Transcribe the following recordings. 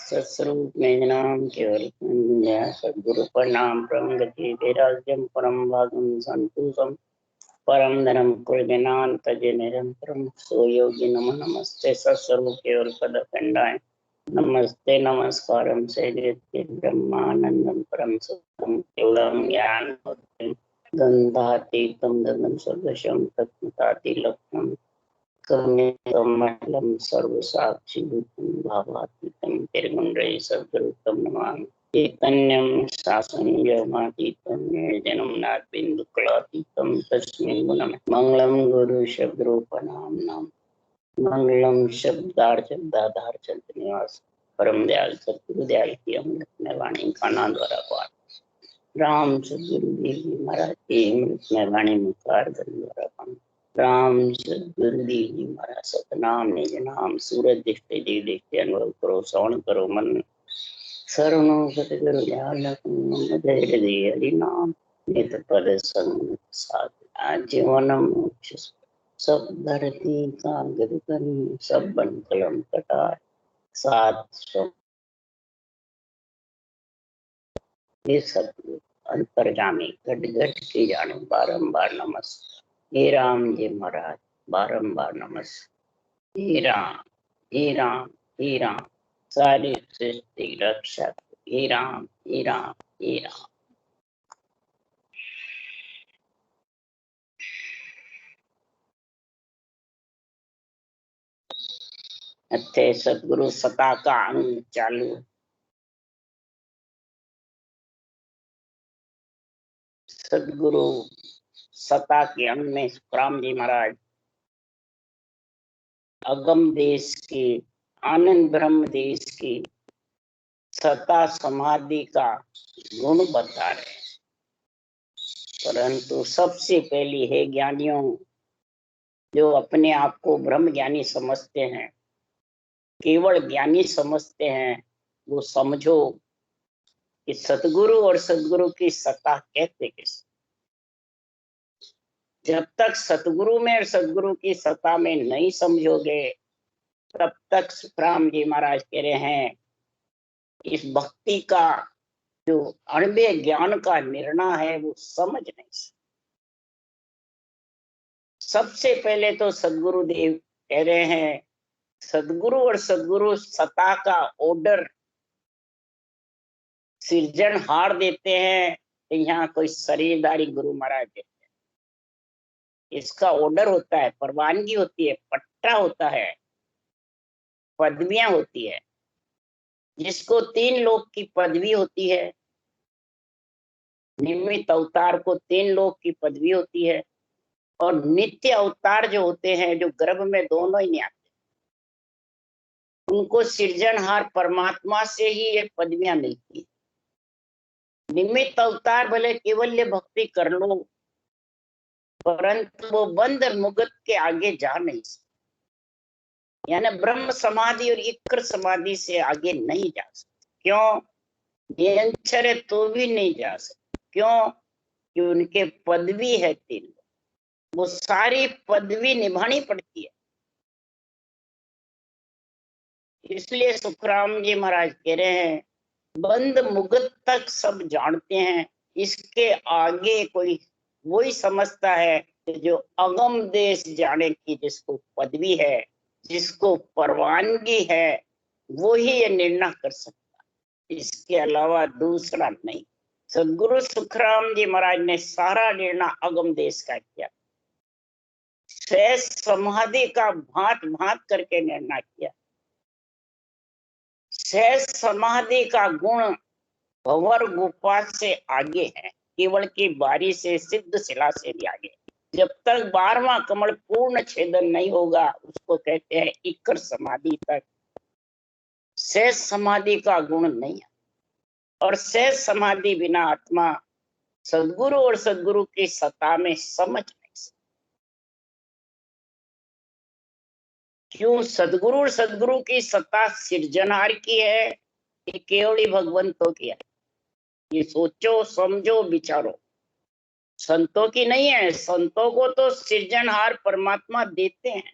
सत्स्वरूप निजनाम केवल सद्गुरु प्रणाम प्रंगति विराज्यम परम भागम संतोषम परम धनम कुलनान तजे निरंतरम सो योगी नमः नमस्ते सत्स्वरूप केवल पद खंडाय नमस्ते नमस्कारम सैद्य ब्रह्मानंदम परम सुखम केवलम ज्ञान गंधातीतम दगम सर्वशम तत्मतातिलक्ष्यम कमलं सर्वसाक्षिभूतं भावातीतं निर्गुणरहितं सद्गुरुतं नमामि चैतन्यं शासनयोगातीतं निर्जनं नाद्बिन्दुकलातीतं तस्मै गुणं मंगलम गुरु शब्दरूपनाम्नां मंगलम शब्दार्थ निवास परम दयाल सतगुरु दयाल की अमृत में वाणी खाना द्वारा पाठ राम सतगुरु देव जी महाराज की अमृत में वाणी मुखार द्वारा पाठ राम सद्गुरु देव जी महाराज सतनाम निज नाम सूरज दिखते देव देखते अनुभव करो श्रवण करो मन शरणो सतगुरु हृदय हरि नाम नित पद संग साध जीवनम मोक्ष सब धरती कागद करी सब बन कलम कटाए सात सौ ये सब अंतर्गामी घट घट की जाने बारंबार नमस्कार हे राम जी महाराज बारंबार नमस्कार हे राम हे राम हे राम सारी सृष्टि रक्षक हे राम हे राम हे राम। अच्छे सतगुरु सता का अंग चालू सतगुरु सता के अंग में राम जी महाराज अगम देश की आनंद ब्रह्म देश की सता समाधि का गुण बता रहे, परंतु सबसे पहली है ज्ञानियों जो अपने आप को ब्रह्म ज्ञानी समझते हैं, केवल ज्ञानी समझते हैं, वो समझो कि सतगुरु और सतगुरु की सत्ता कहते किस। जब तक सतगुरु में और सतगुरु की सत्ता में नहीं समझोगे तब तक राम जी महाराज कह रहे हैं इस भक्ति का जो अणबे ज्ञान का निर्णय है वो समझ नहीं सकते। सबसे पहले तो सदगुरु देव कह रहे हैं सदगुरु और सदगुरु सत्ता का ऑर्डर सृजनहार देते हैं, यहाँ कोई शरीरदारी गुरु महाराज देते हैं। इसका ऑर्डर होता है, परवानगी होती है, पट्टा होता है, पदवियां होती है। जिसको 3 लोक की पदवी होती है, निमित्त अवतार को 3 लोक की पदवी होती है, और नित्य अवतार जो होते हैं जो गर्भ में दोनों ही नहीं आते, उनको सृजनहार परमात्मा से ही ये पदवियां मिलती है। निमित्त अवतार भले केवल्य भक्ति कर लो, परंतु वो बंद मुगत के आगे जा नहीं सकते, यानी ब्रह्म समाधि और इक्र समाधि से आगे नहीं जा सकते। क्यों? निरंतर है तो भी नहीं जा सकते। क्यों? कि उनके पदवी है 3, वो सारी पदवी निभानी पड़ती है। इसलिए सुखराम जी महाराज कह रहे हैं बंद मुगत तक सब जानते हैं, इसके आगे कोई वही समझता है जो अगम देश जाने की जिसको पदवी है, जिसको परवानगी है, वो ही ये निर्णय कर सकता, इसके अलावा दूसरा नहीं। सदगुरु सुखराम जी महाराज ने सारा निर्णय अगम देश का किया, शेष समाधि का भांत भांत करके निर्णय किया। शेष समाधि का गुण भंवर गुफा से आगे है, केवल की बारी से सिद्ध शिला से भी आगे। जब तक 12वां कमल पूर्ण छेदन नहीं होगा उसको कहते हैं इक्र समाधि तक शेष समाधि का गुण नहीं है। और शेष समाधि बिना आत्मा सदगुरु और सदगुरु की सत्ता में समझ नहीं सकती। क्यों? सदगुरु और सदगुरु की सत्ता सृजनहार की है कि केवली भगवंतों की है? ये सोचो समझो विचारो। संतों की नहीं है, संतों को तो सृजनहार परमात्मा देते हैं,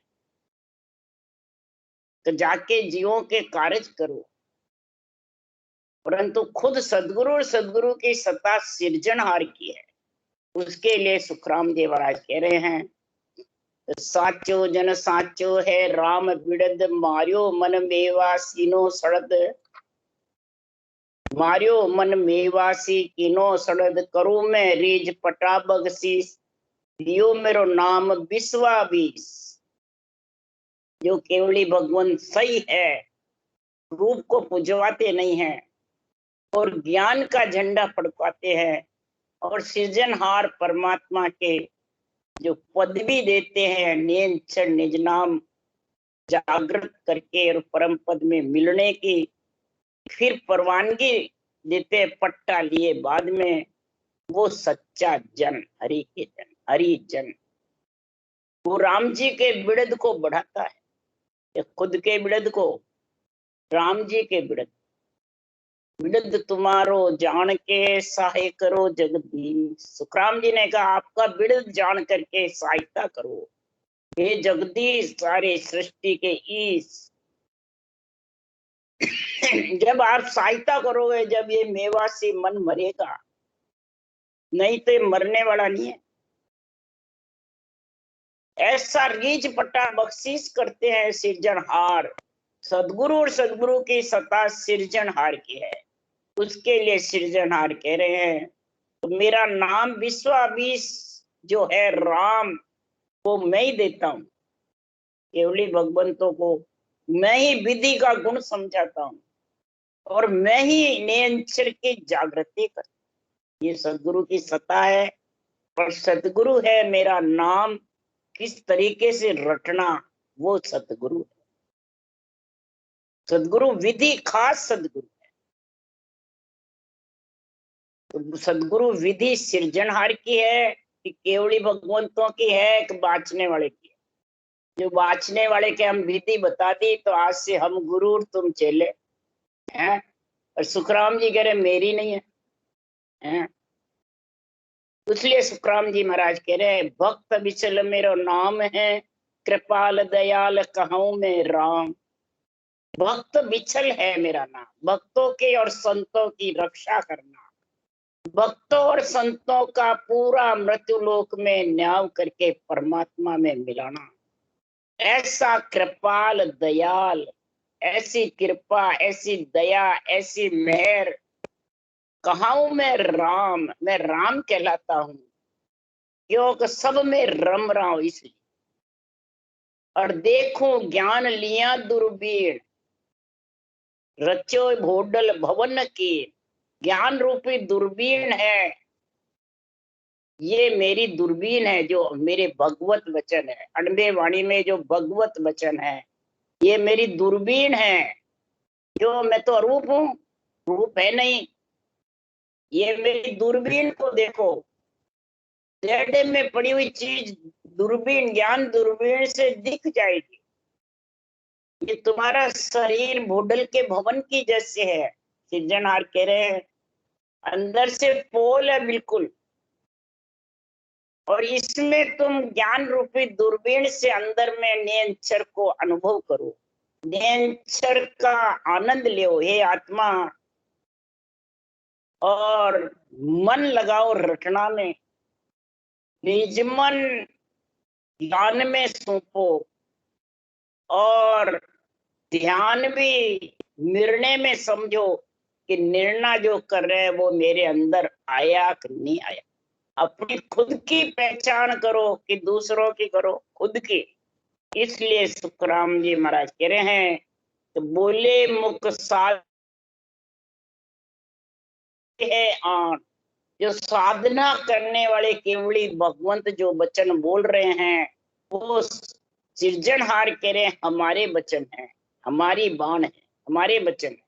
तो जाके जीवों के कार्य करो। परंतु खुद सदगुरु और सदगुरु की सत्ता सिरजनहार की है। उसके लिए सुखराम जी महाराज कह रहे हैं, साचो जन साचो है राम बिड़द मारियो मन मेवासीनो सड़द, मारियो मन मेवासी किनो सड़द, करूं मैं रीज पटा बगसीस, दियो मेरो नाम बिस्वा बीस। जो केवली भगवान सही है, रूप को पुजवाते नहीं है और ज्ञान का झंडा फड़कवाते हैं और सृजनहार परमात्मा के जो पदवी देते हैं, नियंत्रण निज नाम जागृत करके और परम पद में मिलने की फिर परवानगी देते पट्टा लिए बाद में, वो सच्चा जन, हरि के जन, हरि जन। वो राम जी के बिड़द को बढ़ाता है, खुद के बिड़द को, राम जी के बिड़द। बिड़द तुम्हारो जान के सहाय करो जगदीश। सुखराम जी ने कहा आपका बिड़द जान करके सहायता करो हे जगदीश, सारे सृष्टि के ईश। जब आप सहायता करोगे, जब ये मेवा से मन मरेगा, नहीं तो ये मरने वाला नहीं है। ऐसा रीच पट्टा बख्शीश करते हैं सिरजनहार। सदगुरु और सदगुरु की सत्ता सिरजनहार की है, उसके लिए सिरजनहार कह रहे हैं, तो मेरा नाम विश्वाबीस जो है राम, वो मैं ही देता हूं। केवली भगवंतों को मैं ही विधि का गुण समझाता हूं और मैं ही नियंत्रण की जागृति करता हूं। ये सदगुरु की सत्ता है। और सदगुरु है मेरा नाम किस तरीके से रटना, वो सदगुरु है। सदगुरु विधि खास सदगुरु है। तो सदगुरु विधि सृजनहार की है कि केवली भगवंतों की है कि बाँचने वाले की है। जो बाँचने वाले के हम विधि बता दी, तो आज से हम गुरु और तुम चेले हैं। और सुखराम जी कह रहे मेरी नहीं है, हैं? इसलिए सुखराम जी महाराज कह रहे हैं, भक्त विचल मेरो नाम है, कृपाल दयाल कहूं मैं राम। भक्त विचल है मेरा नाम, भक्तों के और संतों की रक्षा करना, भक्तों और संतों का पूरा मृत्युलोक में न्याय करके परमात्मा में मिलाना। ऐसा कृपाल दयाल, ऐसी कृपा, ऐसी दया, ऐसी मेहर कहाऊं मैं राम कहलाता हूं, क्योंकि सब में रम रहा हूं इसलिए। और देखूं ज्ञान लिया दूरबीन, रचो भोडल भवन की। ज्ञान रूपी दूरबीन है, ये मेरी दूरबीन है, जो मेरे भगवत वचन है। अनबे वाणी में जो भगवत वचन है, ये मेरी दूरबीन है। जो मैं तो अरूप हूं, रूप है नहीं। ये मेरी दूरबीन को देखो, टेढ़े में पड़ी हुई चीज दूरबीन, ज्ञान दूरबीन से दिख जाएगी। ये तुम्हारा शरीर भूडल के भवन की जैसे है, सृजनहार कह रहे हैं, अंदर से पोल है बिल्कुल। और इसमें तुम ज्ञान रूपी दूरबीन से अंदर में नियंत्रण को अनुभव करो, नियंत्रण का आनंद लो हे आत्मा, और मन लगाओ रटना में, निज मन ज्ञान में सौंपो, और ध्यान भी निर्णय में समझो कि निर्णय जो कर रहे हैं वो मेरे अंदर आया कि नहीं आया। अपनी खुद की पहचान करो कि दूसरों की करो, खुद की। इसलिए सुखराम जी महाराज कह रहे हैं, तो बोले मुख साध है आन। जो साधना करने वाले केवली भगवंत जो वचन बोल रहे हैं, वो सृजनहार कह रहे हैं हमारे वचन है, हमारी बाण है, हमारे वचन है।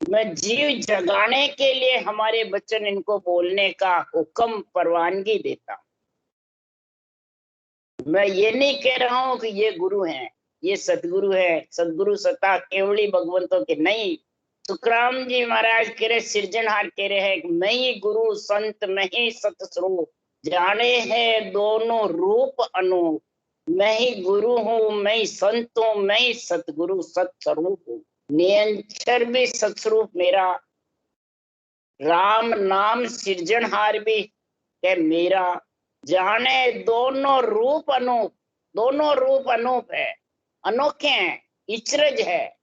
मैं जीव जगाने के लिए हमारे वचन इनको बोलने का हुक्म परवानगी देता हूं। मैं ये नहीं कह रहा हूं कि ये गुरु हैं, ये सदगुरु है। सदगुरु सत्ता केवली भगवंतों के नहीं। सुखराम जी महाराज कह रहे, सृजनहार कह रहे हैं, मैं ही गुरु संत मैं ही सतस्वरूप, जाने हैं दोनों रूप अनूप। मैं ही गुरु हूँ, मैं ही संत हूँ, मैं ही सतगुरु सतस्वरूप हूँ। नियंत्रण भी सतस्वरूप मेरा, राम नाम सिरजनहार भी के मेरा, जाने दोनों रूप अनूप है, अनोखे हैं, इचरज है।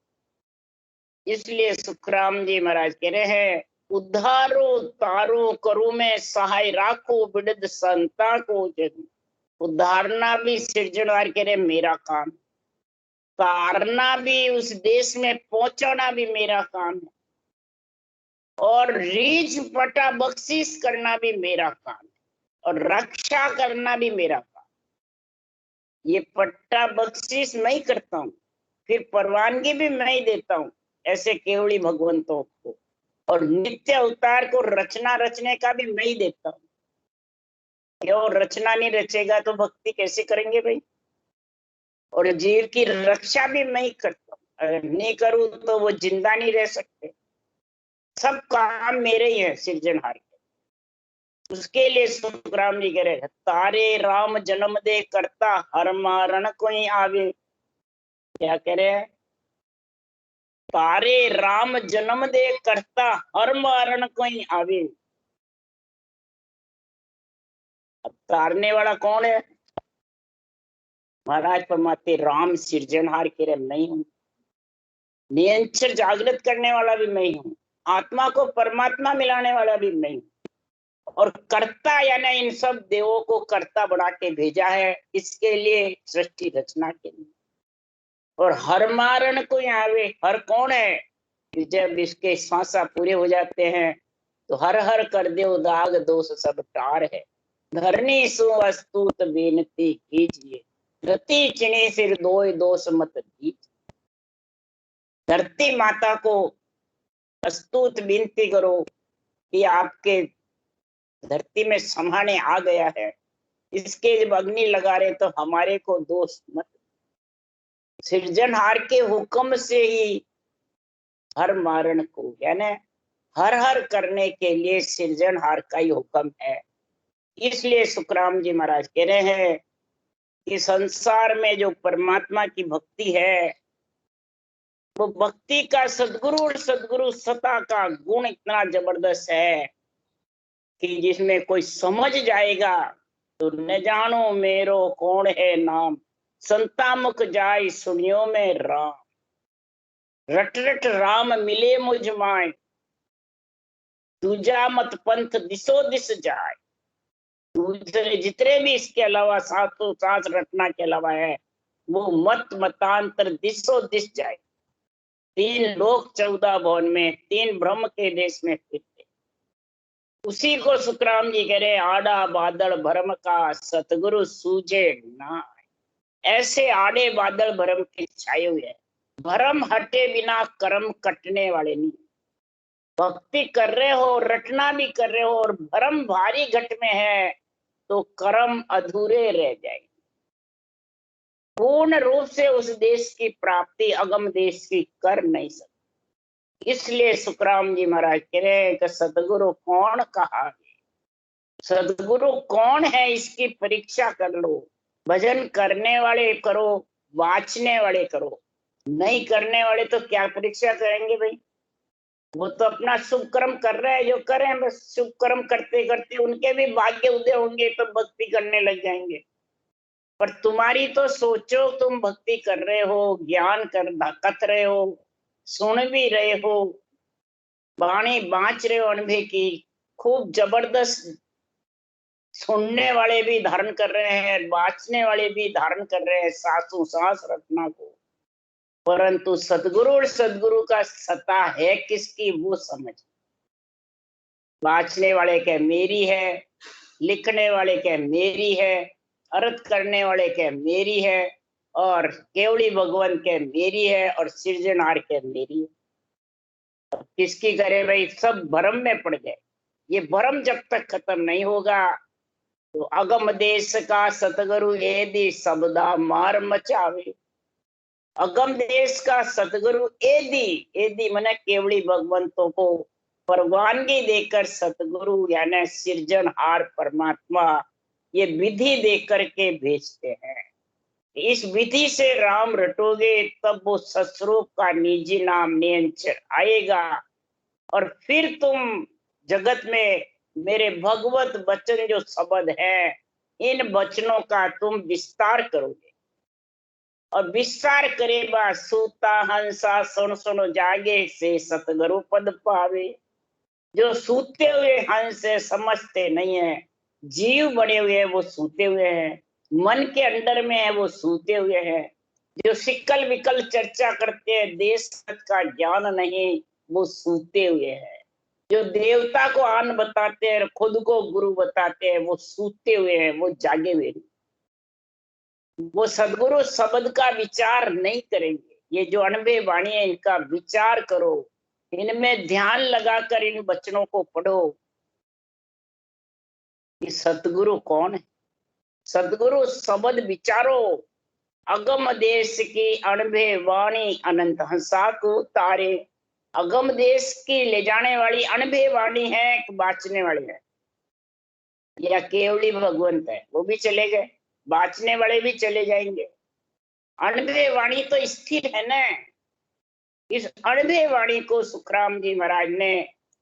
इसलिए सुखराम जी महाराज कह रहे हैं, उद्धारो तारो करू में सहाय राखो बिडद संता को जग। उद्धारना भी सिरजनहार कह रहे मेरा काम, तारना भी, उस देश में पहुंचाना भी मेरा काम है, और रीझ पटा बख्शीश करना भी मेरा काम है, और रक्षा करना भी मेरा काम। ये पट्टा बख्शीश मैं ही करता हूँ, फिर परवानगी भी मैं ही देता हूँ ऐसे केवली भगवंतों को, और नित्य अवतार को रचना रचने का भी मैं ही देता हूँ। क्यों रचना नहीं रचेगा तो भक्ति कैसे करेंगे भाई? और जीव की रक्षा भी मैं ही करता हूँ, अगर नहीं करूँ तो वो जिंदा नहीं रह सकते। सब काम मेरे ही है सिरजनहार के। उसके लिए सुखराम जी कह रहे, तारे राम जन्म दे करता हर मारण कोई आवे। क्या कह रहे हैं? तारे राम जन्म दे करता हर मारण कोई आवे। अब तारने वाला कौन है? महाराज परमात्मा राम सिरजनहार कह रहे मैं हूं, निरंतर जागृत करने वाला भी मैं हूं, आत्मा को परमात्मा मिलाने वाला भी मैं हूं, और कर्ता यानी इन सब देवों को कर्ता बना के भेजा है इसके लिए, सृष्टि रचना के लिए। और हर मारण को आवे, हर कौन है? जब इसके सांसा पूरे हो जाते हैं तो हर हर कर दो दाग दोष सब टार है। धरनी सुअस्तुत बेनती कीजिए, रति चिने सिर दोय दोष मत दीजिए। धरती माता को अस्तुत विनती करो कि आपके धरती में समाने आ गया है, इसके जब अग्नि लगा रहे तो हमारे को दोष मत। सृजनहार के हुक्म से ही हर मारण को यानी हर हर करने के लिए सृजनहार का ही हुक्म है। इसलिए सुखराम जी महाराज कह रहे हैं कि संसार में जो परमात्मा की भक्ति है, वो भक्ति का सदगुरु और सदगुरु सत्ता का गुण इतना जबरदस्त है कि जिसमें कोई समझ जाएगा तो न जानो मेरो कौन है नाम, संता मुख जाय सुनियो में राम। रट रट राम मिले मुझ माय, दूजा मत पंथ दिसो दिस जाए। दूसरे जितने भी इसके अलावा सातों सांस रटना के अलावा है, वो मत मतांतर दिसो दिस जाए। 3 लोक 14 भवन में 3 ब्रह्म के देश में फिरते, उसी को सुखराम जी कह रहे, आड़ा बादल भरम का सतगुरु सूझे ना। ऐसे आड़े बादल भरम के छाए हुए हैं, भरम हटे बिना कर्म कटने वाले नहीं। भक्ति कर रहे हो, रटना भी कर रहे हो, और भरम भारी घट में है तो कर्म अधूरे रह जाएंगे। पूर्ण रूप से उस देश की प्राप्ति अगम देश की कर नहीं सकते। इसलिए सुखराम जी महाराज कह रहे हैं कि सदगुरु कौन कहा, सदगुरु कौन है इसकी परीक्षा कर लो। भजन करने वाले करो, वाचने वाले करो, नहीं करने वाले तो क्या परीक्षा करेंगे भाई? वो तो अपना शुभ कर्म कर रहे हैं, जो करें बस। शुभ कर्म करते करते उनके भी भाग्य उदय होंगे तो भक्ति करने लग जाएंगे। पर तुम्हारी तो सोचो, तुम भक्ति कर रहे हो, ज्ञान कर कत रहे हो, सुन भी रहे हो, वाणी बांच रहे हो अनुभव की, खूब जबरदस्त सुनने वाले भी धारण कर रहे हैं, बांचने वाले भी धारण कर रहे हैं सासू सांस रटना को। परंतु सदगुरु और सदगुरु का सत्ता है किसकी, वो समझ। बांचने वाले क्या मेरी है, लिखने वाले क्या मेरी है, अर्थ करने वाले क्या मेरी है, और केवली भगवान के मेरी है, और सृजनहार के मेरी है। अब किसकी करे भाई? सब भ्रम में पड़ गए। ये भ्रम जब तक खत्म नहीं होगा तो अगम देश का सतगुरु यदि सबदा मार मचावे। अगम देश का सतगुरु एदी मने केवली भगवंतों को परवानगी देकर सतगुरु यानी सृजनहार परमात्मा ये विधि देकर के भेजते हैं। इस विधि से राम रटोगे तब वो सस्वरूप का निजी नाम नियंचर आएगा, और फिर तुम जगत में मेरे भगवत वचन जो शब्द है, इन वचनों का तुम विस्तार करोगे। और विस्तार करे बा सूता हंसा सुन सुन जागे से सतगुरु पद पावे। जो सूते हुए हंस है, समझते नहीं है। जीव बने हुए हैं वो सूते हुए हैं, मन के अंदर में है वो सूते हुए हैं। जो सिकल विकल चर्चा करते हैं, देश का ज्ञान नहीं, वो सूते हुए हैं। जो देवता को आन बताते हैं, खुद को गुरु बताते हैं, वो सूते हुए हैं, वो जागे हुए नहीं। वो सदगुरु शब्द का विचार नहीं करेंगे। ये जो अनबे वाणी है, इनका विचार करो, इनमें ध्यान लगाकर इन वचनों को पढ़ो कि सतगुरु कौन है। सदगुरु शब्द विचारो। अगम देश की अनबे वाणी अनंत हंसा को तारे। अगम देश की ले जाने वाली अनबे वाणी है कि बाचने वाली है, या केवली भगवंत है, वो भी चले गए, बाचने वाले भी चले जाएंगे। अनबे वाणी तो स्थिर है ना। इस अनबे वाणी को सुखराम जी महाराज ने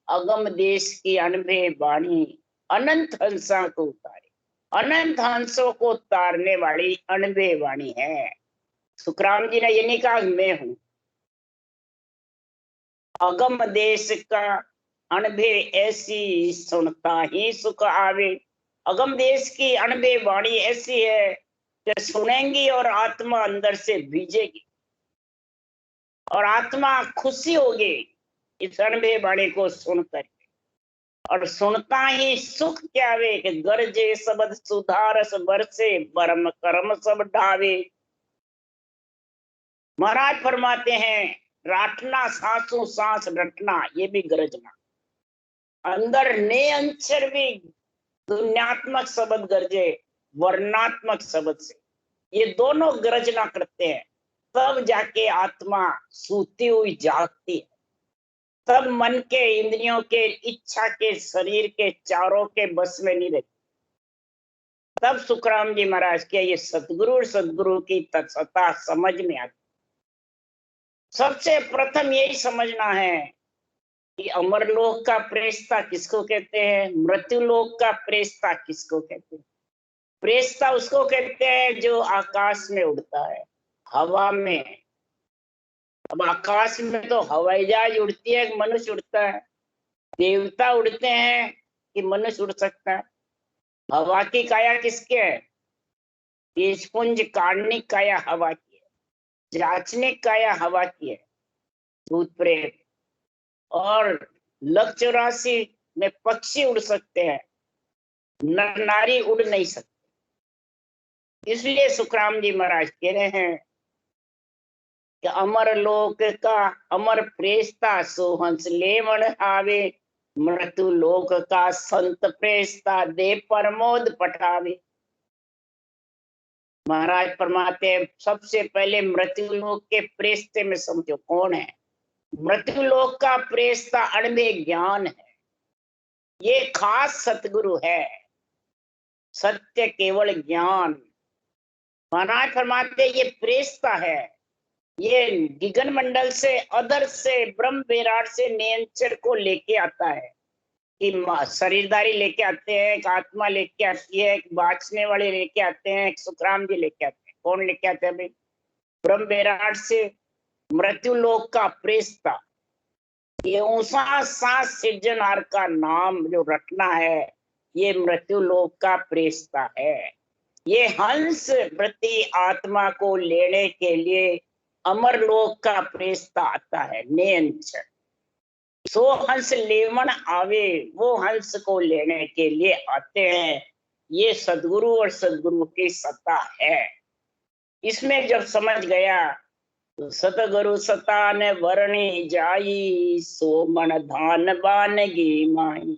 अगम देश की अनबे वाणी अनंत हंसा को उतारे। अनंत हंसों को उतारने वाली अनबे वाणी है। सुखराम जी ने ये नहीं कहा मैं हूं। अगम देश का अनबे ऐसी सुनता ही सुख आवे। अगम देश की अनबे वाणी ऐसी है कि सुनेंगी और आत्मा अंदर से भीजेगी और आत्मा खुशी होगी इस अनबे वाणी को सुनकर। और सुनता ही सुख क्या वे कि गरजे शब्द सुधारस बरसे परम कर्म सब ढावे। महाराज फरमाते हैं, राटना सांसों सांस रटना, ये भी गरजना। अंदर ने अंचर भी दुन्यात्मक शब्द गरजे वर्णात्मक शब्द से, ये दोनों गरजना करते हैं। तब जाके आत्मा सूती हुई जागती है। तब मन के इंद्रियों के इच्छा के शरीर के चारों के बस में नहीं रहती। तब सुखराम जी महाराज के ये सतगुरु और सदगुरु की तत्सत्ता समझ में आती। सबसे प्रथम यही समझना है कि अमरलोक का प्रेस्ता किसको कहते हैं, मृत्युलोक का प्रेस्ता किसको कहते हैं। प्रेस्ता उसको कहते हैं जो आकाश में उड़ता है, हवा में। अब आकाश में तो हवाई जहाज उड़ती है, मनुष्य उड़ता है। देवता उड़ते हैं कि मनुष्य उड़ सकता है। हवा की काया किसके है, तेजपुंज काढ़नी काया हवा की है, जांचने काया हवा की है, भूत प्रेत। और लक 84 में पक्षी उड़ सकते हैं, नर नारी उड़ नहीं सकते। इसलिए सुखराम जी महाराज कह रहे हैं कि अमर लोक का अमर प्रेस्ता सोहंस लेवण आवे। मृत्यु लोक का संत प्रेस्ता दे प्रमोद पठावे। महाराज फरमाते हैं, सबसे पहले मृत्यु लोक के प्रेस्ते में समझो कौन है। मृत्यु लोक का प्रेस्ता अणबे ज्ञान है, ये खास सतगुरु है। सत्य केवल ज्ञान। महाराज फरमाते ये प्रेस्ता है, ये गिगन मंडल से अदर से ब्रह्म विराट से नियंचर को लेके आता है। कि शरीरधारी लेके आते हैं, एक आत्मा लेके आती है, एक बाँचने वाले लेके आते हैं, एक सुखराम जी लेके आते हैं। कौन लेके आते हैं भाई, ब्रह्म विराट से मृत्यु लोक का प्रेस्ता। ये ऊंचा सांस सृजनहार का नाम जो रटना है, ये मृत्यु लोक का प्रेस्ता है। ये हंस प्रति आत्मा को लेने के लिए अमर लोक का प्रेस्ता आता है, नियंचर। सो हंस लेवन आवे, वो हंस को लेने के लिए आते हैं। ये सदगुरु और सदगुरु की सत्ता है। इसमें जब समझ गया तो सतगुरु सतान वरणी जाई, सो मन धान बानगी माई।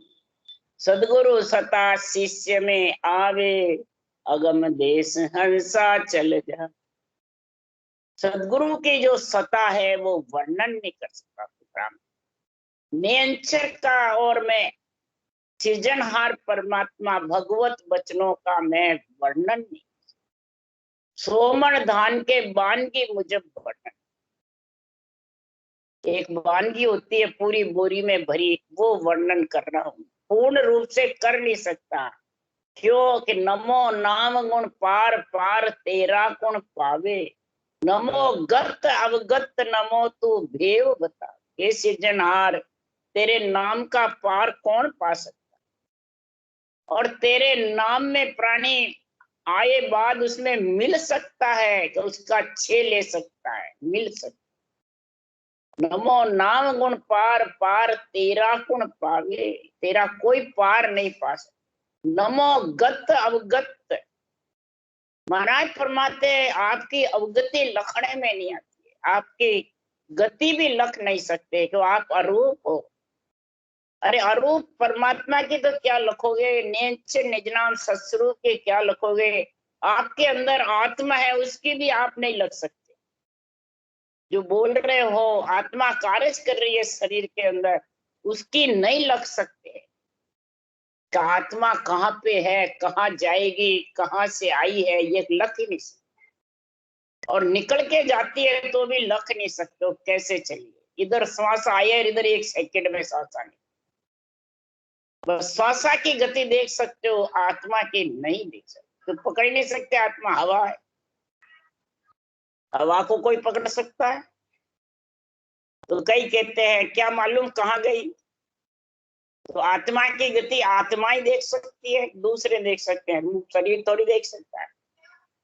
सदगुरु सता शिष्य में आवे, अगम देश हंसा चल जा। सदगुरु की जो सता है वो वर्णन नहीं कर सकता सुखराम। नियंचर का और मैं सृजनहार परमात्मा भगवत वचनों का मैं वर्णन नहीं। सोमन धान के बान की मुझे वर्णन। एक वानगी होती है पूरी बोरी में भरी, वो वर्णन कर रहा हूं, पूर्ण रूप से कर नहीं सकता। क्यों कि नमो नाम गुण पार पार तेरा गुण पावे, नमो गत अवगत नमो तू भेव बता। हे सिरजनहार, तेरे नाम का पार कौन पा सकता, और तेरे नाम में प्राणी आए बाद उसमें मिल सकता है तो उसका छे ले सकता है, मिल सकता। नमो नाम गुण पार पार तेरा गुण पावे, तेरा कोई पार नहीं पा सकता। नमो गत अवगत, महाराज फरमाते आपकी अवगति लखने में नहीं आती है, आपकी गति भी लख नहीं सकते कि आप अरूप हो। अरे अरूप परमात्मा की तो क्या लखोगे, नेच निज नाम सत्स्वरूप के क्या लखोगे। आपके अंदर आत्मा है, उसकी भी आप नहीं लख सकते। जो बोल रहे हो आत्मा कार्य कर रही है शरीर के अंदर, उसकी नहीं लख सकते। कि आत्मा कहाँ पे है, कहाँ जाएगी, कहाँ से आई है, ये लख ही नहीं सकते। और निकल के जाती है तो भी लख नहीं सकते, कैसे चलिए। इधर श्वास आए और इधर 1 सेकंड में श्वास आने, बस श्वासा की गति देख सकते हो, आत्मा की नहीं देख सकते। तो पकड़ नहीं सकते, आत्मा हवा है, हवा को कोई पकड़ सकता है? तो कई कहते हैं क्या मालूम कहाँ गई। तो आत्मा की गति आत्मा ही देख सकती है, दूसरे देख सकते हैं, शरीर थोड़ी देख सकता है।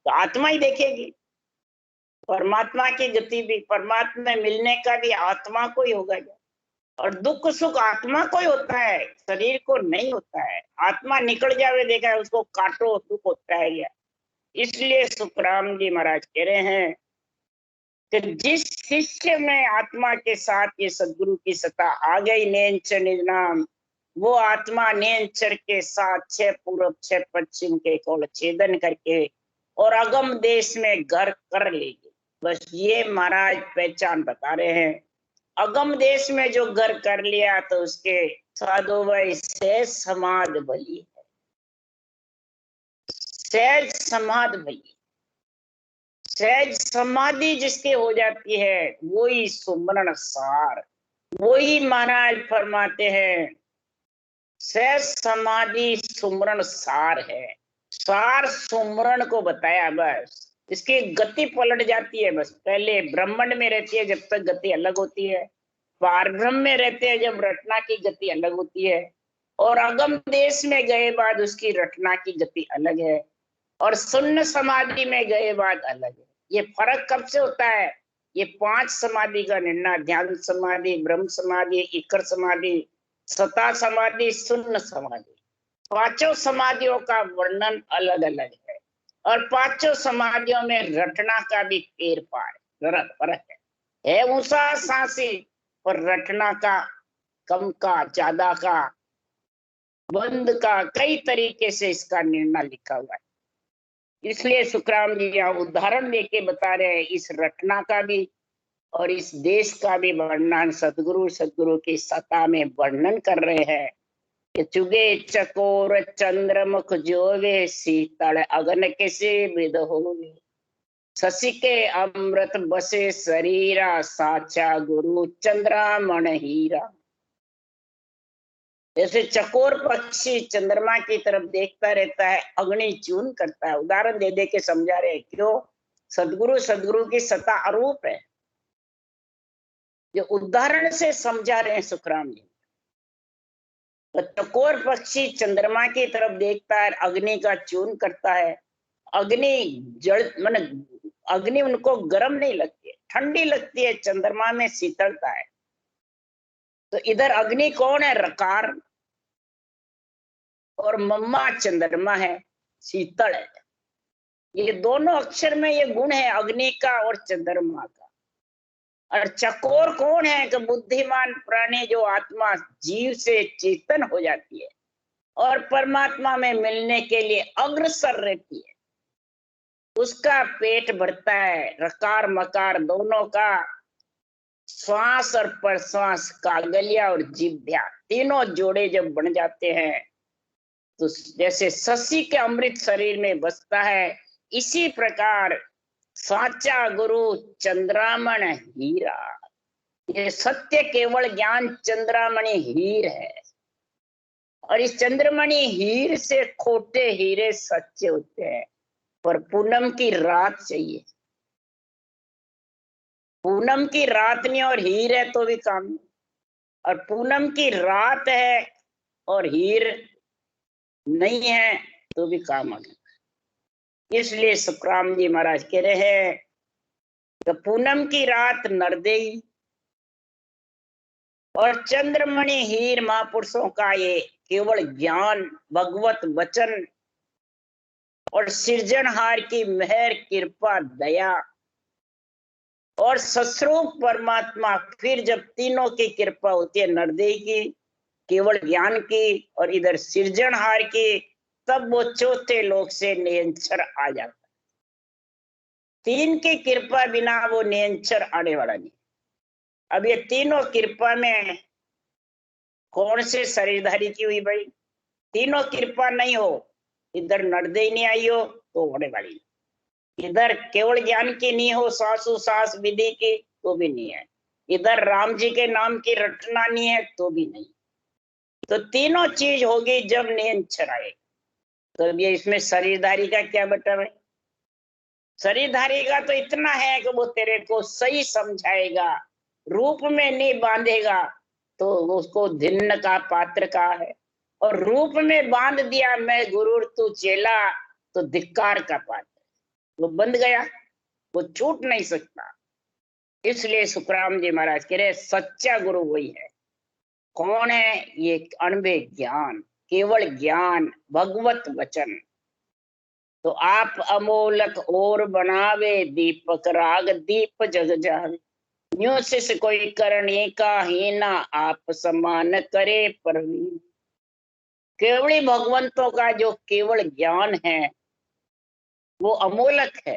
तो आत्मा ही देखेगी। परमात्मा की गति भी, परमात्मा में मिलने का भी आत्मा को ही होगा। और दुख सुख आत्मा को ही होता है, शरीर को नहीं होता है। आत्मा निकल जावे देखा है उसको काटो, दुख होता है क्या। इसलिए सुखराम जी महाराज कह रहे हैं कि जिस शिष्य में आत्मा के साथ ये सदगुरु की सत्ता आ गई, नेंचर निज नाम, वो आत्मा नेंचर के साथ 6 पूरब 6 पश्चिम के कोल छेदन करके और अगम देश में घर कर लेगी। बस ये महाराज पहचान बता रहे हैं। अगम देश में जो घर कर लिया तो उसके साधु भाई सहज समाध भली है, सहज समाध भली। सहज समाधि जिसके हो जाती है वही सुमरण सार, वही महाराज फरमाते हैं सहज समाधि सुमरण सार है। सार सुमरण को बताया, बस इसकी गति पलट जाती है। बस पहले ब्रह्मांड में रहती है जब तक गति अलग होती है, पारब्रह्म में रहते हैं जब रटना की गति अलग होती है, और अगम देश में गए बाद उसकी रटना की गति अलग है, और शून्य समाधि में गए बाद अलग है। ये फर्क कब से होता है? ये 5 समाधि का निर्णय, ध्यान समाधि, ब्रह्म समाधि, इकर समाधि, सता समाधि, शून्य समाधि, 5 समाधियों का वर्णन अलग अलग है। और 5 समाधियों में रटना का भी फेर पार फर्क है ऊंचा सांसी, पर रटना का कम का ज्यादा का बंद का कई तरीके से इसका निर्णय लिखा हुआ है। इसलिए सुखराम जी यहाँ उदाहरण देके बता रहे हैं इस रटना का भी और इस देश का भी वर्णन सदगुरु की सत्ता में वर्णन कर रहे हैं कि चुगे चकोर चंद्रमुख जोवे शीतल अगन कैसे विद होवे, शशि के अमृत बसे शरीरा साचा गुरु चंद्रामण हीरा। जैसे चकोर पक्षी चंद्रमा की तरफ देखता रहता है, अग्नि चून करता है। उदाहरण दे दे के समझा रहे हैं, क्यों? सदगुरु की सत्ता अरूप है, जो उदाहरण से समझा रहे हैं सुखराम जी। तो चकोर पक्षी चंद्रमा की तरफ देखता है, अग्नि का चून करता है। अग्नि जड़ माने अग्नि उनको गर्म नहीं लगती है, ठंडी लगती है, चंद्रमा में शीतलता है। तो इधर अग्नि कौन है? रकार, और मम्मा चंद्रमा है, शीतल है। ये दोनों अक्षर में ये गुण है अग्नि का और चंद्रमा का। और चकोर कौन है? कि बुद्धिमान प्राणी, जो आत्मा जीव से चेतन हो जाती है और परमात्मा में मिलने के लिए अग्रसर रहती है, उसका पेट भरता है। रकार मकार दोनों का, श्वास और प्रश्वास, कागलिया और जिह्वा, तीनों जोड़े जब बन जाते हैं तो जैसे शशि के अमृत शरीर में बसता है, इसी प्रकार साचा गुरु चंद्रामण हीरा, ये सत्य केवल ज्ञान चंद्रमणि हीर है, और इस चंद्रमणि हीर से खोटे हीरे सच्चे होते हैं। पर पूनम की रात चाहिए, पूनम की रात नहीं और हीर है तो भी काम नहीं, और पूनम की रात है और हीर नहीं है तो भी काम आ गया। इसलिए सुखराम जी महाराज कह रहे हैं कि पूनम की रात नरदेई और चंद्रमणि हीर महापुरुषों का ये केवल ज्ञान, भगवत वचन और सृजनहार की मेहर, कृपा, दया और सस्वरूप परमात्मा। फिर जब तीनों की कृपा होती है, नरदेई की, केवल ज्ञान की और इधर सृजनहार की, तब वो चौथे लोक से निरंतर आ जाता। तीन की कृपा बिना वो निरंतर आने वाला नहीं। अब ये तीनों कृपा में कौन से शरीरधारी की हुई भाई? तीनों कृपा नहीं हो, इधर नरदेई नहीं आई हो तो होने वाली, इधर केवल ज्ञान की नहीं हो, सासु सास विधि की तो भी नहीं है, इधर राम जी के नाम की रटना नहीं है तो भी नहीं। तो तीनों चीज होगी जब निरंतर आए। तो ये इसमें शरीरधारी का क्या बता भाई? शरीरधारी का तो इतना है कि वो तेरे को सही समझाएगा, रूप में नहीं बांधेगा तो उसको धिन्न का पात्र का है, और रूप में बांध दिया मैं गुरु तू चेला तो धिक्कार का पात्र, वो बंध गया, वो छूट नहीं सकता। इसलिए सुखराम जी महाराज कह रहे सच्चा गुरु वही है। कौन है ये? अणबे ज्ञान, केवल ज्ञान, भगवत वचन। तो आप अमोलक और बनावे दीपक राग दीप जग जावे, न्यू से कोई करने का हीना आप समान करे परवीन। केवली भगवंतों का जो केवल ज्ञान है वो अमोलक है,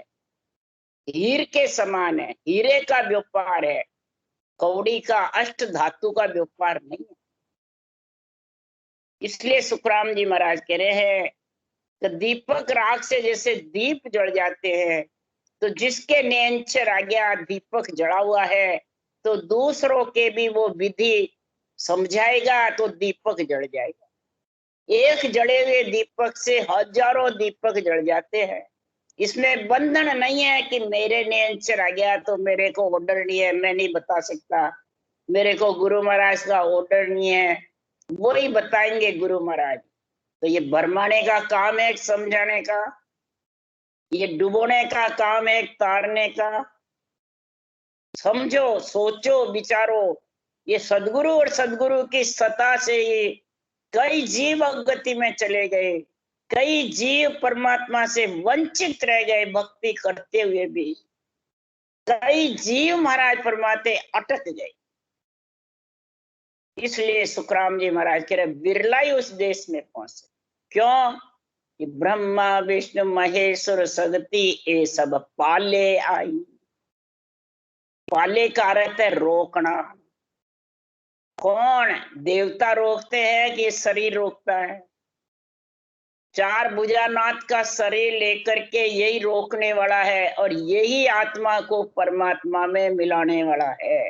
हीर के समान है, हीरे का व्यापार है, कौड़ी का अष्ट धातु का व्यापार नहीं है। इसलिए सुखराम जी महाराज कह रहे हैं कि दीपक राग से जैसे दीप जल जाते हैं, तो जिसके नियंचर आ गया दीपक जड़ा हुआ है तो दूसरों के भी वो विधि समझाएगा तो दीपक जड़ जाएगा। एक जड़े हुए दीपक से हजारों दीपक जड़ जाते हैं। इसमें बंधन नहीं है कि मेरे नियंचर आ गया तो मेरे को ऑर्डर नहीं है, मैं नहीं बता सकता, मेरे को गुरु महाराज का ऑर्डर नहीं है, वो ही बताएंगे गुरु महाराज। तो ये भरमाने का काम है, समझाने का, ये डुबोने का काम है, तारने का। समझो, सोचो, विचारो। ये सदगुरु और सदगुरु की सत्ता से ये कई जीव अवगति में चले गए, कई जीव परमात्मा से वंचित रह गए भक्ति करते हुए भी, कई जीव महाराज परमात्मा अटक गए। इसलिए सुखराम जी महाराज कह रहे बिरला ही उस देश में पहुंचे। क्यों? कि ब्रह्मा विष्णु महेश्वर सगति ये सब पाले आई। पाले का अर्थ है रोकना। कौन? देवता रोकते हैं कि शरीर रोकता है? चार भुजानाथ का शरीर लेकर के यही रोकने वाला है और यही आत्मा को परमात्मा में मिलाने वाला है।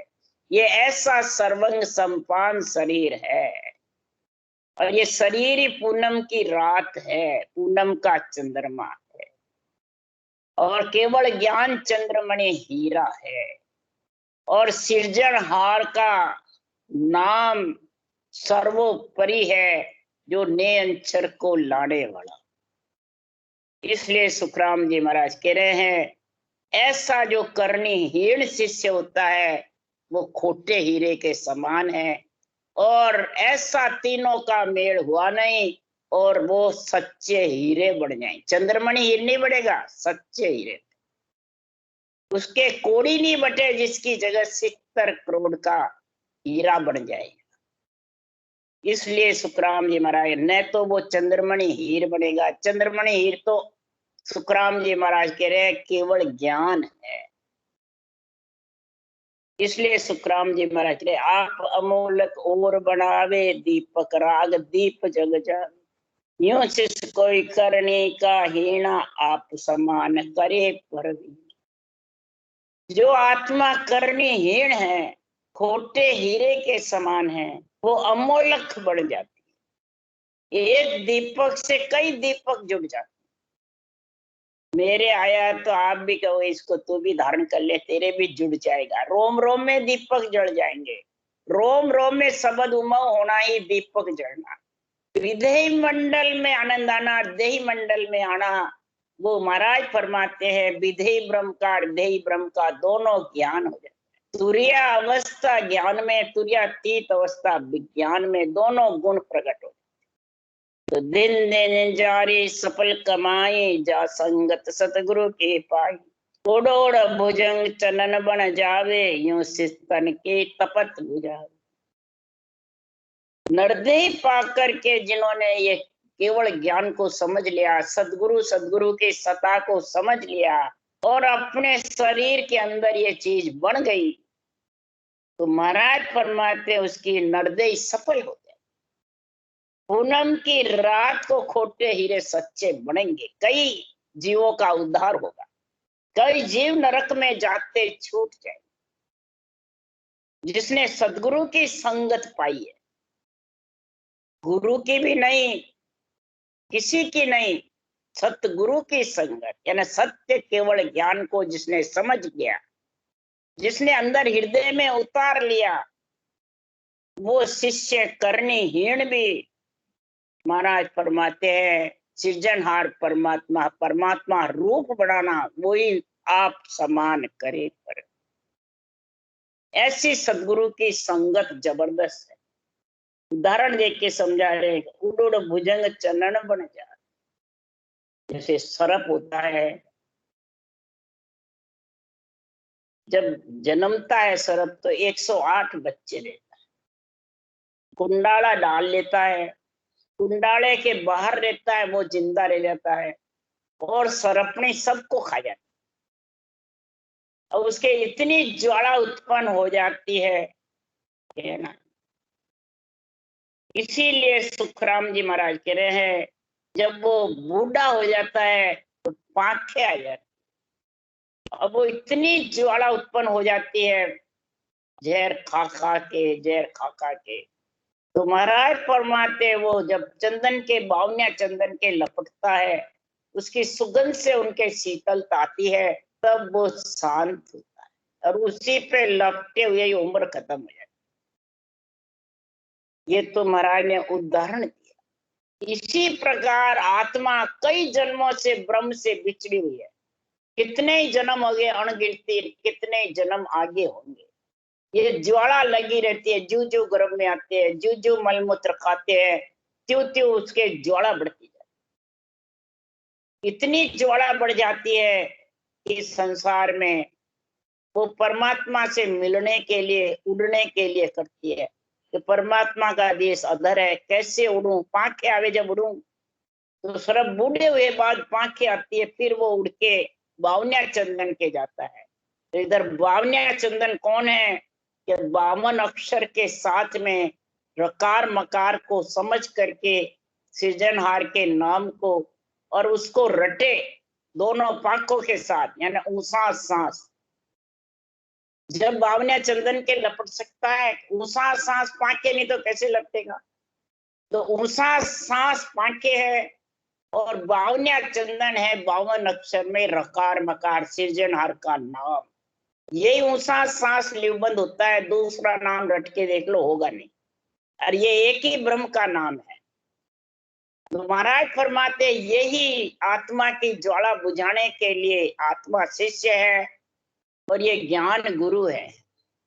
ये ऐसा सर्वंग संपान शरीर है, और ये शरीर ही पूनम की रात है, पूनम का चंद्रमा है, और केवल ज्ञान चंद्रमणि हीरा है, और सृजनहार का नाम सर्वोपरि है जो निरंतर को लाने वाला। इसलिए सुखराम जी महाराज कह रहे हैं ऐसा जो कर्णहीन शिष्य होता है वो खोटे हीरे के समान है, और ऐसा तीनों का मेल हुआ नहीं और वो सच्चे हीरे बन जाए। चंद्रमणि हीर नहीं बढ़ेगा, सच्चे हीरे। उसके कोड़ी नहीं बटे जिसकी जगह 70 करोड़ का हीरा बन जाएगा। इसलिए सुखराम जी महाराज न तो वो चंद्रमणि हीर बनेगा, चंद्रमणि हीर तो सुखराम जी महाराज कह रहे हैं केवल ज्ञान है। इसलिए सुखराम जी महाराज कह रहे आप अमोलक और बनावे दीपक राग दीप जग जावे, यूं शिष्य कोई करने का हीना आप समान करे परवीन। जो आत्मा करनीहीन है खोटे हीरे के समान है, वो अमोलक बढ़ जाती है। एक दीपक से कई दीपक जुड़ जाते। मेरे आया तो आप भी कहो इसको, तू भी धारण कर ले, तेरे भी जुड़ जाएगा। रोम रोम में दीपक जड़ जाएंगे। रोम रोम में सबद उमंग होना ही दीपक जड़ना। हृदय मंडल में आनंद आना, देही मंडल में आना। वो महाराज फरमाते हैं विधेय ब्रह्म का हृदय ब्रह्म का दोनों ज्ञान हो जाता है। तुर्य अवस्था ज्ञान में, तुर्यातीत अवस्था विज्ञान में, दोनों गुण प्रकट हो। तो दिन दिन जारी सफल कमाए, जा संगत सतगुरु के पाई। ओडोड़ भुजंग चनन बन जावे, यूं सिस्तन के तपत बुझावे। नरदेह पा करके जिन्होंने ये केवल ज्ञान को समझ लिया, सदगुरु के सत्ता को समझ लिया और अपने शरीर के अंदर ये चीज बन गई, तो महाराज फरमाते उसकी नरदेह सफल हो जाए। पूनम की रात को खोटे हीरे सच्चे बनेंगे। कई जीवों का उद्धार होगा, कई जीव नरक में जाते छूट जाए। जिसने सदगुरु की संगत पाई है, गुरु की भी नहीं, किसी की नहीं, सतगुरु की संगत, यानी सत्य केवल ज्ञान को जिसने समझ लिया, जिसने अंदर हृदय में उतार लिया, वो शिष्य करनीहीन भी महाराज फरमाते हैं सृजनहार परमात्मा, परमात्मा रूप बढ़ाना वही आप समान करे पर। ऐसी सदगुरु की संगत जबरदस्त है। उदाहरण देख के समझा रहे, उड़ भुजंग चनन बन जा। जैसे सर्प होता है, जब जन्मता है सर्प तो 108 बच्चे लेता है, कुंडाला डाल लेता है, कुंडाले के बाहर रहता है, वो जिंदा रह जाता है और सर्पणी सबको खा जाती है। और उसके इतनी ज्वाला उत्पन्न हो जाती है ना। इसीलिए सुखराम जी महाराज कह रहे हैं जब वो बूढ़ा हो जाता है तो पांखें आ जाती। अब वो इतनी ज्वाला उत्पन्न हो जाती है, जहर खा खा के, जहर खा खा के। तो महाराज फरमाते वो जब चंदन के, बावनिया चंदन के लपटता है, उसकी सुगंध से उनके शीतलता आती है, तब वो शांत होता है और उसी पे लपटे हुए ही उम्र खत्म हो जाती। ये तो महाराज ने उदाहरण दिया। इसी प्रकार आत्मा कई जन्मों से ब्रह्म से बिछड़ी हुई है। कितने ही जन्म हो गए अणगिनती, कितने ही जन्म आगे होंगे। ये ज्वाला लगी रहती है, जू जू गर्भ में आते हैं, जू जू मलमूत्र खाते हैं, त्यों त्यों उसके ज्वाला बढ़ती जाती। इतनी ज्वाला बढ़ जाती है कि संसार में वो परमात्मा से मिलने के लिए, उड़ने के लिए करती है कि परमात्मा का देश अधर है, कैसे उड़ूं, पांखें आवे जब उड़ूं। तो सर्प बूढ़े हुए बाद पांखें आती है, फिर वो उड़ के बावनिया चंदन के जाता है। तो इधर बावनिया चंदन कौन है कि 52 अक्षर के साथ में रकार मकार को समझ करके सृजनहार के नाम को और उसको रटे दोनों पाखों के साथ, यानी ऊंसा सांस। जब बावनिया चंदन के लपट सकता है, ऊंसा सांस पाके नहीं तो कैसे लपटेगा। तो ऊंसा सांस पाके है और बावनिया चंदन है 52 अक्षर में रकार मकार सृजनहार का नाम। यही ऊंसा सांस लिवबंद होता है, दूसरा नाम रट के देख लो होगा नहीं। और ये एक ही ब्रह्म का नाम है। तो महाराज फरमाते यही आत्मा की ज्वाला बुझाने के लिए आत्मा शिष्य है और ये ज्ञान गुरु है।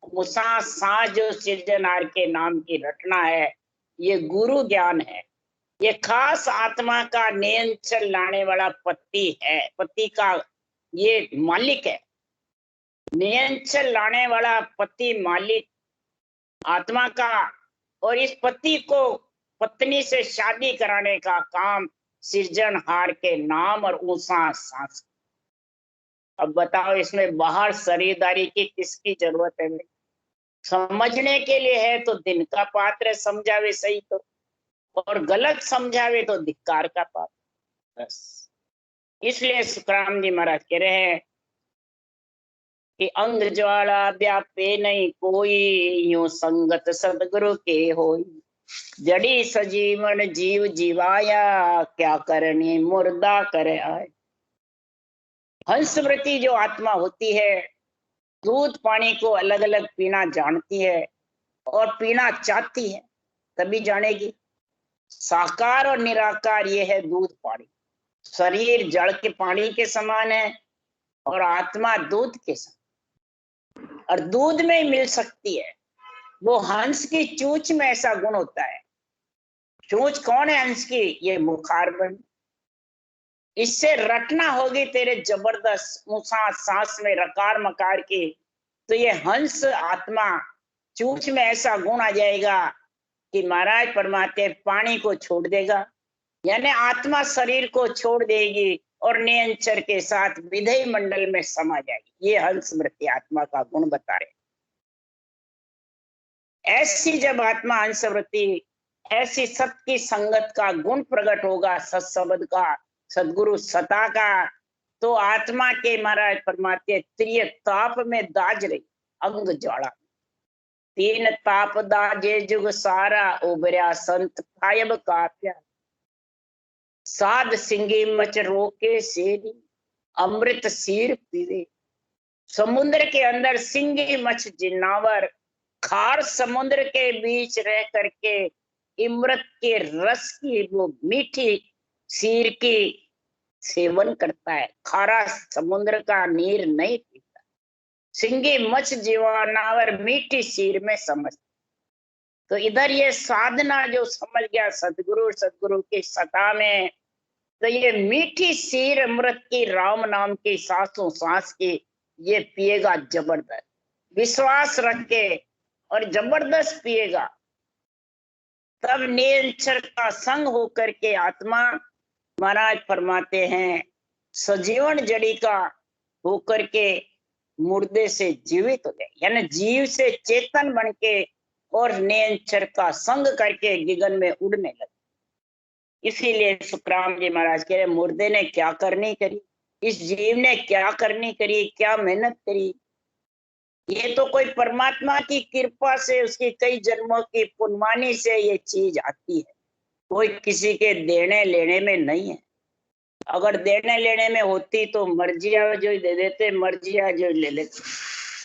ऊंसा सांस जो सृजनहार के नाम की रटना है, ये गुरु ज्ञान है। ये खास आत्मा का नियंत्रण लाने वाला पति है, पति का ये मालिक है। नियंत्रण लाने वाला पति मालिक आत्मा का, और इस पति को पत्नी से शादी कराने का काम सृजनहार के नाम और ऊंसा सांस। अब बताओ इसमें बाहर शरीरदारी की किसकी जरूरत है। समझने के लिए है तो दिन का पात्र, समझावे सही तो, और गलत समझावे तो धिक्कार का पात्र। बस इसलिए सुखराम जी महाराज कह रहे हैं कि अंग ज्वाला व्यापे नहीं कोई, यूं संगत सदगुरु के होई। जड़ी सजीवन जीव जीवाया, क्या करनी मुर्दा करे आए। हंसवृत्ति जो आत्मा होती है, दूध पानी को अलग अलग पीना जानती है और पीना चाहती है, तभी जानेगी। साकार और निराकार ये है दूध पानी। शरीर जड़ के पानी के समान है और आत्मा दूध के समान, और दूध में ही मिल सकती है। वो हंस की चूंच में ऐसा गुण होता है। चूंच कौन है हंस की? ये मुखारबंद। इससे रटना होगी तेरे जबरदस्त मुसा सांस में रकार मकार की, तो ये हंस आत्मा चूंच में ऐसा गुण आ जाएगा कि महाराज परमात्मा पानी को छोड़ देगा, यानी आत्मा शरीर को छोड़ देगी और नियंचर के साथ विधेय मंडल में समा जाएगी। ये हंस वृत्ति आत्मा का गुण बता रहे। ऐसी जब आत्मा हंस वृत्ति, ऐसी सत की संगत का गुण प्रकट होगा, सत्शब्द का, सदगुरु सता का, तो आत्मा के महाराज परमात्मा त्रिय ताप में दाज रही। अंग ज्वाला तीन ताप दाजे जुग सारा, उबर्या संत कायब का प्यार। साध सिंगी मच रोके सेरी, अमृत सीर पीवे। समुद्र के अंदर सिंगी मछ जिन्नावर, खार समुद्र के बीच रह करके अमृत के रस की वो मीठी सीर की सेवन करता है। खारा समुद्र का नीर नहीं पीता। सिंगी मछ जीवानावर मीठी सीर में समझ। तो इधर ये साधना जो समझ गया सदगुरु की सता में, तो ये मीठी सीर अमृत की राम नाम की सांसों सांस की ये पिएगा जबरदस्त, विश्वास रख के और जबरदस्त पिएगा। तब निरंतर का संग होकर के आत्मा महाराज फरमाते हैं सजीवन जड़ी का होकर के मुर्दे से जीवित हो गए, यानी जीव से चेतन बन के और निरंतर का संग करके गगन में उड़ने लगे। इसीलिए सुखराम जी महाराज कह रहे मुर्दे ने क्या करनी करी, इस जीव ने क्या करनी करी, क्या मेहनत करी। ये तो कोई परमात्मा की कृपा से, उसकी कई जन्मों की पुण्यवानी से ये चीज आती है। कोई किसी के देने लेने में नहीं है। अगर देने लेने में होती तो मर्जिया जो दे देते, मर्जिया जो ले लेते,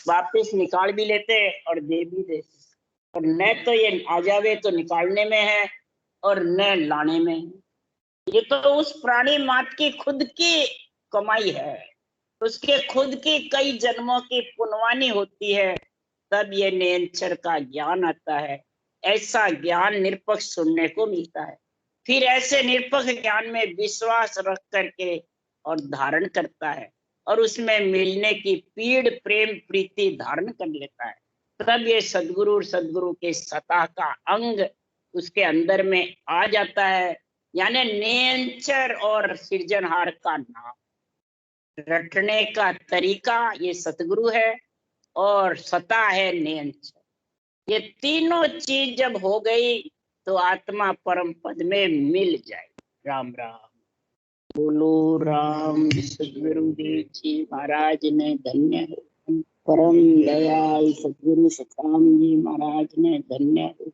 वापिस निकाल भी लेते और दे भी देते। और न तो ये आ जावे तो निकालने में है और न लाने में है। ये तो उस प्राणी मात्र की खुद की कमाई है, उसके खुद की कई जन्मों की पुण्यवानी होती है, तब ये निरंतर का ज्ञान आता है। ऐसा ज्ञान निरपक्ष सुनने को मिलता है। फिर ऐसे निरपक्ष ज्ञान में विश्वास रख करके और धारण करता है और उसमें मिलने की पीड़ प्रेम प्रीति धारण कर लेता है। तब ये सदगुरु के सता का अंग उसके अंदर में आ जाता है, यानी निरंतर और सृजनहार का नाम। रटने का तरीका ये सतगुरु है और सता है निरंतर। ये तीनों चीज जब हो गई तो आत्मा परम पद में मिल जाएगी। राम राम बोलो राम। सदगुरुदेव जी महाराज ने धन्य हो, परम दयाल सदगुरु सतराम जी महाराज ने धन्य हो,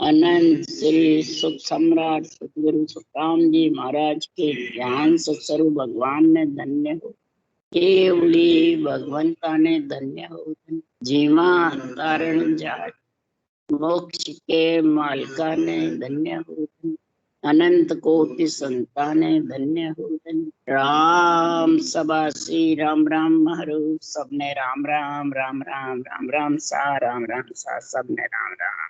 अनंत श्री सुख सम्राट सदगुरु सतराम जी महाराज के ज्ञान सत्स्वरूप भगवान ने धन्य हो, केवली भगवंता ने धन्य हो। जीवा तारण जाट मोक्ष के मालका ने धन्य हो, अनंत कोटि संताने धन्य हो। राम सभा श्री राम राम हरू, सबने राम राम राम राम राम राम सा, राम राम सा, सबने राम राम।